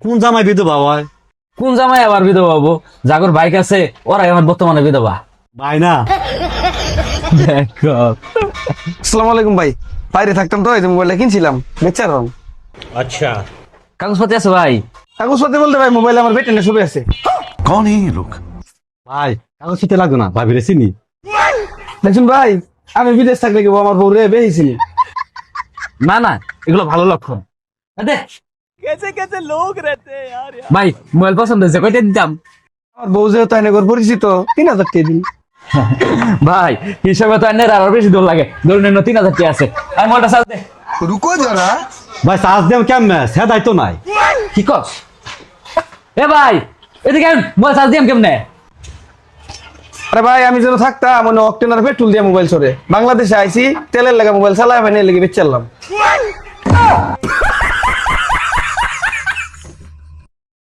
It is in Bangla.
কোন জামাই বিধবা হয়? কোন জামাই আবার বিধবা হবো? জাগর বাইক আছে ওরাই আমার বর্তমানে বিধবা। ভাই না, দেখো আসসালামু আলাইকুম ভাই। বাইরে থাকতাম তো এই যে মোবাইলটা কিনছিলাম, বেচার রং। কাগজপাতি আছে ভাই? কাগজপত্র বলতে ভাই মোবাইলে আমার বেটেন্ডে ছবি আছে। कौन है ये लोग? ভাই কাগজ সাথে লাগবে না, ভাবি রে চিনি। দেখুন ভাই, আমি বিদেশ থাকলে কি আমার বউ রে বেহিছিলি। না না, এগুলো ভালো লক্ষণ। দে। ভাই মোবাইল পছন্দ হয়েছে, কয়টা দিতাম? আমার বউ যেহেতু আইনগর পরিচিত 3,000 টাকা দিন। ভাই হিসাবে তো আন্নের আরো বেশি দৌড় লাগে, ধরুন 3,000 টাকা আছে। আমি মোবাইলটা চাল দে। रुको जरा। ভাই চার্জ দেম কেমনে, সে দায়িত্ব নাই। কি কস? এ ভাই এদিকে আন, মোবাইল চার্জ দিয়াম কেমনে? আরে ভাই আমি যেন থাকতাম মনে অক্টেন আর পেট্রোল দিয়ে মোবাইল চড়ে বাংলাদেশে আইছি, তেলের লাগা মোবাইল চালায় ভাই, নিয়ে লেগে বেচালাম।